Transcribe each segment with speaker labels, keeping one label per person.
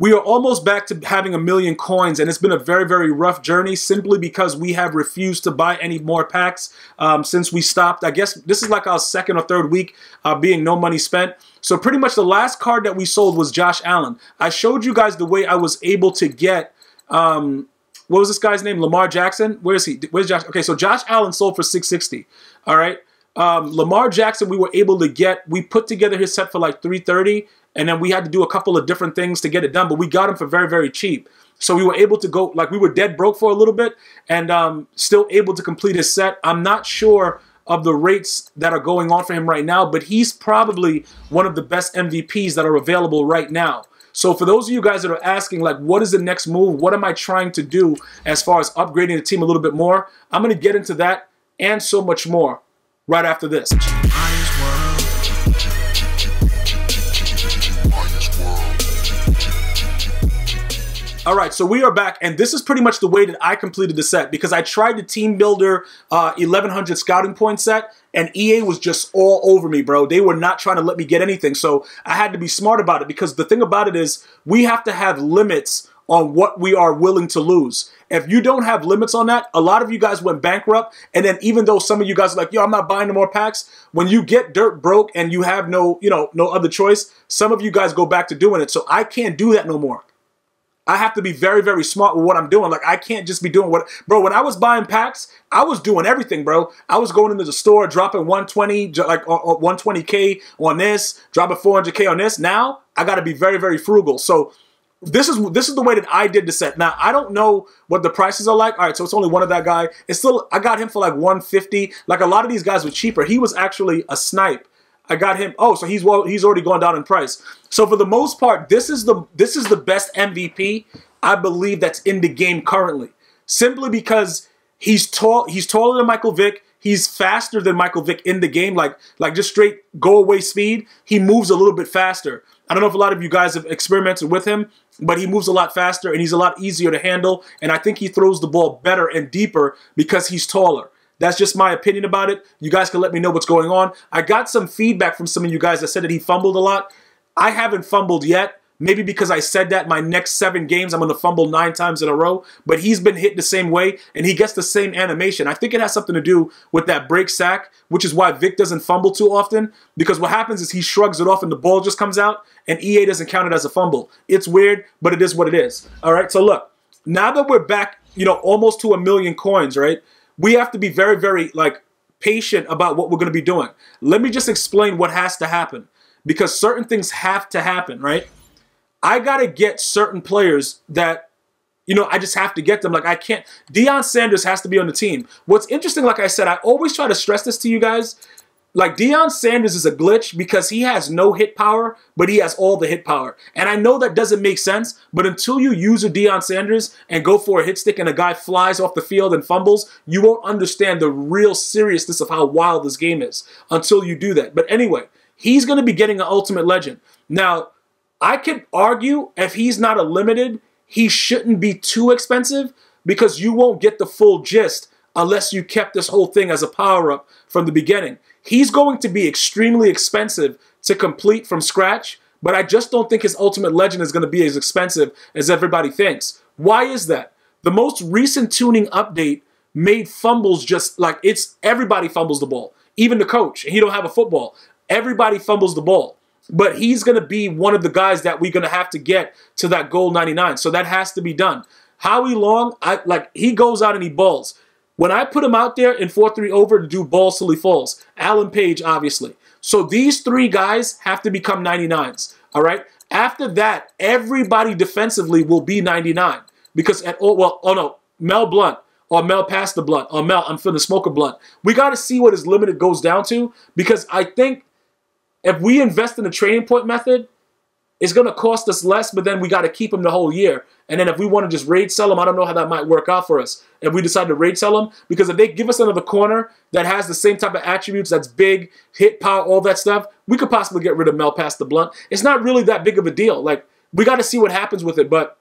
Speaker 1: We are almost back to having 1 million coins, and it's been a very, very rough journey simply because we have refused to buy any more packs since we stopped. I guess this is like our second or third week being no money spent. So pretty much the last card that we sold was Josh Allen. I showed you guys the way I was able to get, what was this guy's name? Lamar Jackson? Where is he? Where's Josh? Okay, so Josh Allen sold for $660, all right? Lamar Jackson, we were able to get, we put together his set for like $330, and then we had to do a couple of different things to get it done, but we got him for very, very cheap. So we were able to go, like we were dead broke for a little bit and still able to complete his set. I'm not sure of the rates that are going on for him right now, but he's probably one of the best MVPs that are available right now. So for those of you guys that are asking, like, what is the next move? What am I trying to do as far as upgrading the team a little bit more? I'm going to get into that and so much more right after this. All right, so we are back, and this is pretty much the way that I completed the set because I tried the Team Builder 1100 scouting point set, and EA was just all over me, bro. They were not trying to let me get anything, so I had to be smart about it because the thing about it is we have to have limits on what we are willing to lose. If you don't have limits on that, a lot of you guys went bankrupt, and then even though some of you guys are like, yo, I'm not buying no more packs, when you get dirt broke and you have no other choice, some of you guys go back to doing it. So I can't do that no more. I have to be very, very smart with what I'm doing. Like, I can't just be doing what... Bro, when I was buying packs, I was doing everything, bro. I was going into the store, dropping 120, like 120K on this, dropping 400K on this. Now, I got to be very, very frugal. So this is the way that I did the set. Now, I don't know what the prices are like. All right, so it's only one of that guy. It's still... I got him for like 150. Like, a lot of these guys were cheaper. He was actually a snipe. I got him. Oh, so he's already gone down in price. So for the most part, this is the best MVP I believe that's in the game currently. Simply because he's tall. He's taller than Michael Vick. He's faster than Michael Vick in the game. Like just straight go away speed. He moves a little bit faster. I don't know if a lot of you guys have experimented with him, but he moves a lot faster and he's a lot easier to handle. And I think he throws the ball better and deeper because he's taller. That's just my opinion about it. You guys can let me know what's going on. I got some feedback from some of you guys that said that he fumbled a lot. I haven't fumbled yet. Maybe because I said that my next 7 games I'm going to fumble 9 times in a row. But he's been hit the same way, and he gets the same animation. I think it has something to do with that break sack, which is why Vic doesn't fumble too often. Because what happens is he shrugs it off and the ball just comes out, and EA doesn't count it as a fumble. It's weird, but it is what it is. All right, so look. Now that we're back, almost to 1 million coins, right? We have to be very, very, patient about what we're going to be doing. Let me just explain what has to happen. Because certain things have to happen, right? I got to get certain players that, I just have to get them. Like, I can't. Deion Sanders has to be on the team. What's interesting, like I said, I always try to stress this to you guys. Like, Deion Sanders is a glitch because he has no hit power, but he has all the hit power. And I know that doesn't make sense, but until you use a Deion Sanders and go for a hit stick and a guy flies off the field and fumbles, you won't understand the real seriousness of how wild this game is until you do that. But anyway, he's going to be getting an Ultimate Legend. Now, I could argue if he's not a limited, he shouldn't be too expensive because you won't get the full gist unless you kept this whole thing as a power-up from the beginning. He's going to be extremely expensive to complete from scratch, but I just don't think his Ultimate Legend is going to be as expensive as everybody thinks. Why is that? The most recent tuning update made fumbles just like everybody fumbles the ball. Even the coach, and he don't have a football. Everybody fumbles the ball. But he's going to be one of the guys that we're going to have to get to that goal 99. So that has to be done. Howie Long, he goes out and he balls. When I put him out there in 4-3 over to do balls till he falls, Alan Page, obviously. So these 3 guys have to become 99s, all right? After that, everybody defensively will be 99. Because Mel Blount, or Mel Past the Blunt, or Mel, I'm finna smoke a blunt. We got to see what his limited goes down to because I think if we invest in the training point method, it's going to cost us less, but then we got to keep him the whole year. And then if we want to just raid sell him, I don't know how that might work out for us. If we decide to raid sell him, because if they give us another corner that has the same type of attributes, that's big, hit power, all that stuff, we could possibly get rid of Mel Past the Blunt. It's not really that big of a deal. Like, we got to see what happens with it. But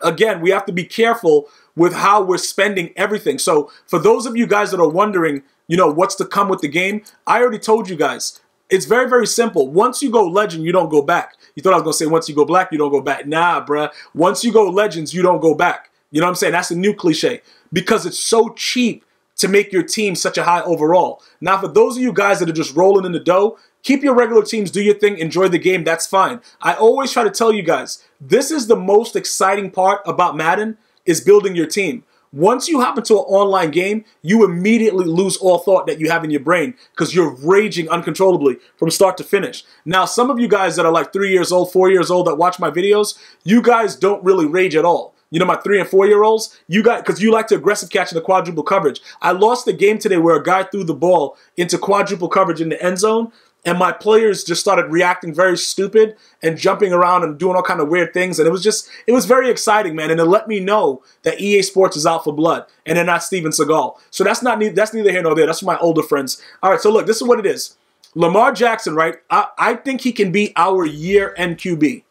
Speaker 1: again, we have to be careful with how we're spending everything. So for those of you guys that are wondering, what's to come with the game, I already told you guys. It's very, very simple. Once you go legend, you don't go back. You thought I was going to say once you go black, you don't go back. Nah, bruh. Once you go legends, you don't go back. You know what I'm saying? That's a new cliche because it's so cheap to make your team such a high overall. Now, for those of you guys that are just rolling in the dough, keep your regular teams, do your thing, enjoy the game. That's fine. I always try to tell you guys, this is the most exciting part about Madden is building your team. Once you hop into an online game, you immediately lose all thought that you have in your brain because you're raging uncontrollably from start to finish. Now, some of you guys that are like 3 years old, 4 years old that watch my videos, you guys don't really rage at all. You know, my 3 and 4 year olds, you got, because you like to aggressive catch in the quadruple coverage. I lost a game today where a guy threw the ball into quadruple coverage in the end zone, and my players just started reacting very stupid and jumping around and doing all kind of weird things. And it was very exciting, man. And it let me know that EA Sports is out for blood and they're not Steven Seagal. So that's neither here nor there. That's for my older friends. All right, so look, this is what it is. Lamar Jackson, right? I think he can be our year-end QB.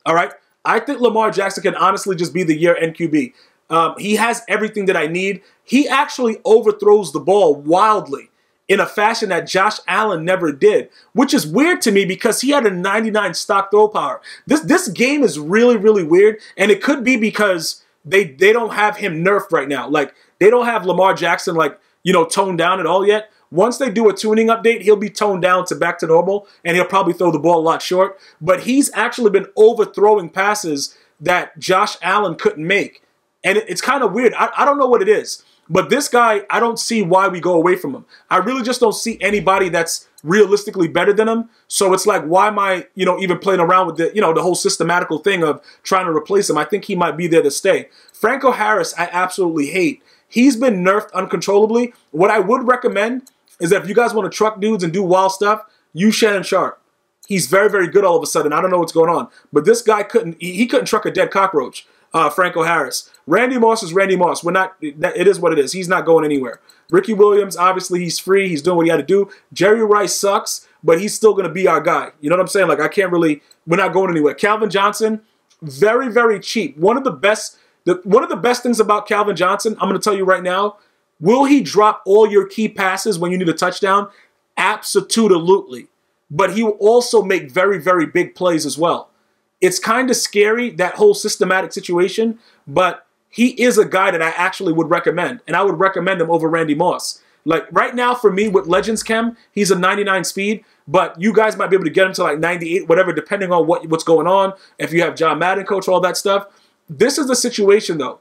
Speaker 1: All right? I think Lamar Jackson can honestly just be the year-end QB. He has everything that I need. He actually overthrows the ball wildly in a fashion that Josh Allen never did, which is weird to me because he had a 99 stock throw power. This game is really, really weird, and it could be because they don't have him nerfed right now. Like, they don't have Lamar Jackson, like, you know, toned down at all yet. Once they do a tuning update, he'll be toned down to back to normal, and he'll probably throw the ball a lot short. But he's actually been overthrowing passes that Josh Allen couldn't make. And it's kind of weird. I don't know what it is. But this guy, I don't see why we go away from him. I really just don't see anybody that's realistically better than him. So it's like, why am I, you know, even playing around with the, you know, the whole systematical thing of trying to replace him? I think he might be there to stay. Franco Harris, I absolutely hate. He's been nerfed uncontrollably. What I would recommend is that if you guys want to truck dudes and do wild stuff, use Shannon Sharp. He's very, very good all of a sudden. I don't know what's going on. But this guy he couldn't truck a dead cockroach. Franco Harris. Randy Moss is Randy Moss. It is what it is. He's not going anywhere. Ricky Williams, obviously he's free. He's doing what he had to do. Jerry Rice sucks, but he's still going to be our guy. You know what I'm saying? Like, we're not going anywhere. Calvin Johnson, very, very cheap. One of the best things about Calvin Johnson, I'm going to tell you right now, will he drop all your key passes when you need a touchdown? Absolutely. But he will also make very, very big plays as well. It's kind of scary, that whole systematic situation, but he is a guy that I actually would recommend, and I would recommend him over Randy Moss. Like, right now for me with Legends Chem, he's a 99 speed, but you guys might be able to get him to like 98, whatever, depending on what's going on, if you have John Madden coach, all that stuff. This is the situation, though.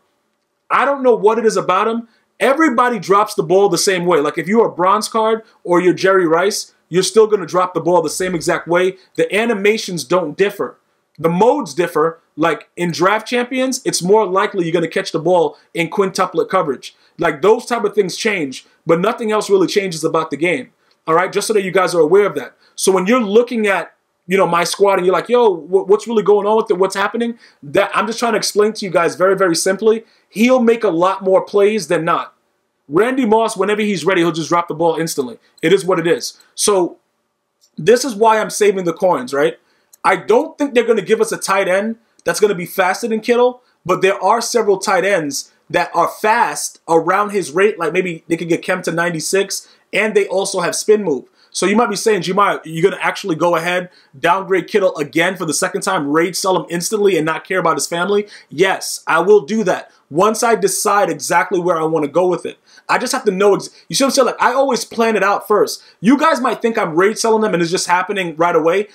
Speaker 1: I don't know what it is about him. Everybody drops the ball the same way. Like, if you're a bronze card or you're Jerry Rice, you're still going to drop the ball the same exact way. The animations don't differ. The modes differ. Like in Draft Champions, it's more likely you're going to catch the ball in quintuplet coverage. Like, those type of things change, but nothing else really changes about the game. All right, just so that you guys are aware of that. So when you're looking at, you know, my squad and you're like, yo, what's really going on with it? What's happening? That I'm just trying to explain to you guys very, very simply. He'll make a lot more plays than not. Randy Moss, whenever he's ready, he'll just drop the ball instantly. It is what it is. So this is why I'm saving the coins, right? I don't think they're going to give us a tight end that's going to be faster than Kittle, but there are several tight ends that are fast around his rate. Like, maybe they could get Kemp to 96, and they also have spin move. So you might be saying, Jemima, you're going to actually go ahead, downgrade Kittle again for the second time, rage sell him instantly and not care about his family? Yes, I will do that once I decide exactly where I want to go with it. I just have to know. You see what I'm saying? Like, I always plan it out first. You guys might think I'm rage selling them and it's just happening right away.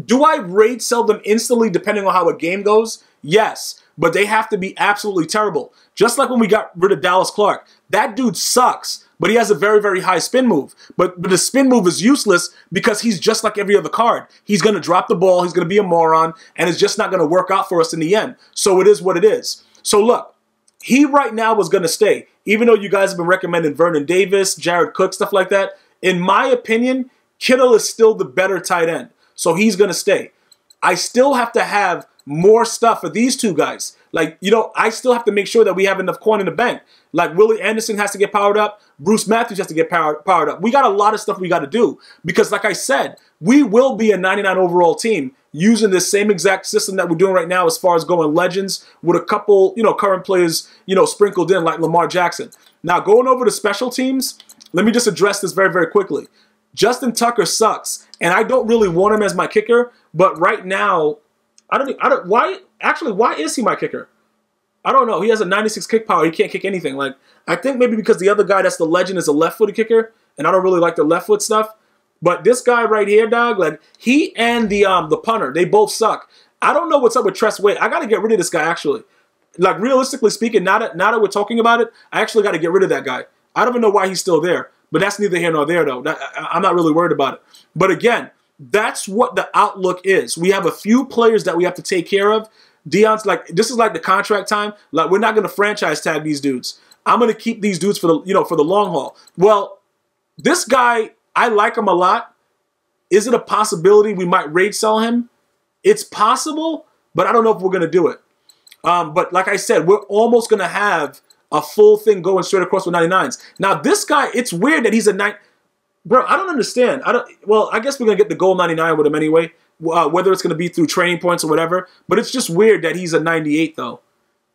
Speaker 1: Do I rage sell them instantly depending on how a game goes? Yes, but they have to be absolutely terrible. Just like when we got rid of Dallas Clark. That dude sucks, but he has a very, very high spin move. But the spin move is useless because he's just like every other card. He's going to drop the ball, he's going to be a moron, and it's just not going to work out for us in the end. So it is what it is. So look, he right now was going to stay. Even though you guys have been recommending Vernon Davis, Jared Cook, stuff like that, in my opinion, Kittle is still the better tight end. So he's going to stay. I still have to have more stuff for these two guys. Like, you know, I still have to make sure that we have enough coin in the bank. Like, Willie Anderson has to get powered up. Bruce Matthews has to get powered up. We got a lot of stuff we got to do. Because, like I said, we will be a 99 overall team using this same exact system that we're doing right now as far as going legends with a couple, you know, current players, you know, sprinkled in like Lamar Jackson. Now, going over to special teams, let me just address this very, very quickly. Justin Tucker sucks, and I don't really want him as my kicker. But right now, why is he my kicker? I don't know. He has a 96 kick power. He can't kick anything. Like, I think maybe because the other guy that's the legend is a left-footed kicker, and I don't really like the left foot stuff. But this guy right here, dog, like, he and the punter, they both suck. I don't know what's up with Tress Way. I got to get rid of this guy, actually. Like, realistically speaking, now that we're talking about it, I actually got to get rid of that guy. I don't even know why he's still there. But that's neither here nor there, though. I'm not really worried about it. But again, that's what the outlook is. We have a few players that we have to take care of. Deion's like, this is like the contract time. Like, we're not going to franchise tag these dudes. I'm going to keep these dudes for the long haul. Well, this guy, I like him a lot. Is it a possibility we might rage sell him? It's possible, but I don't know if we're going to do it. But like I said, we're almost going to have a full thing going straight across with 99s. Now, this guy, it's weird that he's a 9. Bro, I don't understand. Well, I guess we're going to get the gold 99 with him anyway, whether it's going to be through training points or whatever. But it's just weird that he's a 98, though.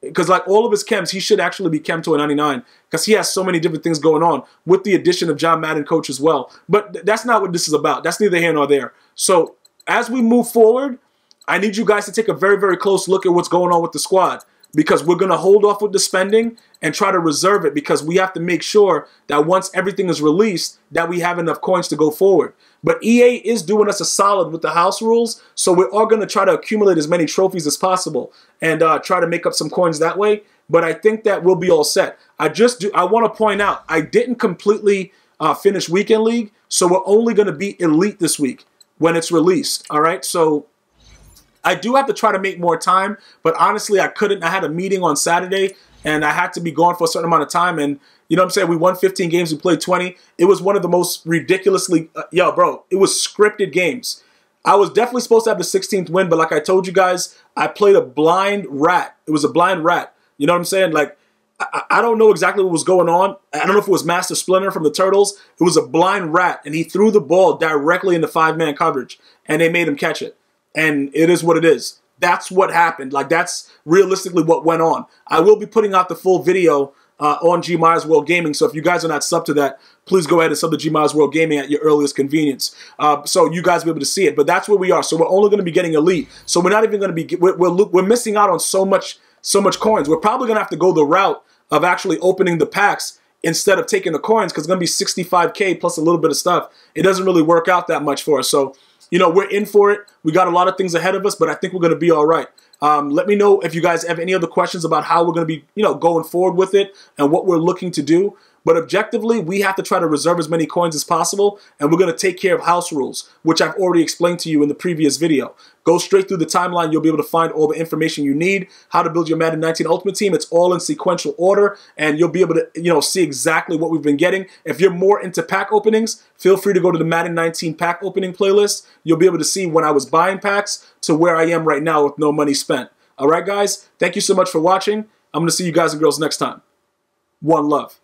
Speaker 1: Because like all of his chems, he should actually be chem to a 99 because he has so many different things going on with the addition of John Madden coach as well. But that's not what this is about. That's neither here nor there. So as we move forward, I need you guys to take a very, very close look at what's going on with the squad because we're going to hold off with the spending and try to reserve it because we have to make sure that once everything is released that we have enough coins to go forward. But EA is doing us a solid with the house rules, so we're all going to try to accumulate as many trophies as possible and try to make up some coins that way. But I think that we'll be all set. I want to point out, I didn't completely finish Weekend League, so we're only going to be Elite this week when it's released, all right? So I do have to try to make more time, but honestly, I couldn't. I had a meeting on Saturday, and I had to be gone for a certain amount of time, and you know what I'm saying? We won 15 games. We played 20. It was one of the most ridiculously... yo, bro, it was scripted games. I was definitely supposed to have the 16th win, but like I told you guys, I played a blind rat. It was a blind rat. You know what I'm saying? Like, I don't know exactly what was going on. I don't know if it was Master Splinter from the Turtles. It was a blind rat, and he threw the ball directly into 5-man coverage, and they made him catch it. And it is what it is. That's what happened. Like, that's realistically what went on. I will be putting out the full video on G Myers World Gaming. So if you guys are not sub to that, please go ahead and sub to G Myers World Gaming at your earliest convenience. So you guys will be able to see it. But that's where we are. So we're only going to be getting Elite. So we're not even going to be, we're missing out on so much coins. We're probably going to have to go the route of actually opening the packs instead of taking the coins because it's going to be 65K plus a little bit of stuff. It doesn't really work out that much for us. So, you know, we're in for it. We got a lot of things ahead of us, but I think we're going to be all right. Let me know if you guys have any other questions about how we're going to be, you know, going forward with it and what we're looking to do. But objectively, we have to try to reserve as many coins as possible, and we're going to take care of house rules, which I've already explained to you in the previous video. Go straight through the timeline. You'll be able to find all the information you need, how to build your Madden 19 Ultimate Team. It's all in sequential order, and you'll be able to, you know, see exactly what we've been getting. If you're more into pack openings, feel free to go to the Madden 19 pack opening playlist. You'll be able to see when I was buying packs to where I am right now with no money spent. All right, guys, thank you so much for watching. I'm going to see you guys and girls next time. One love.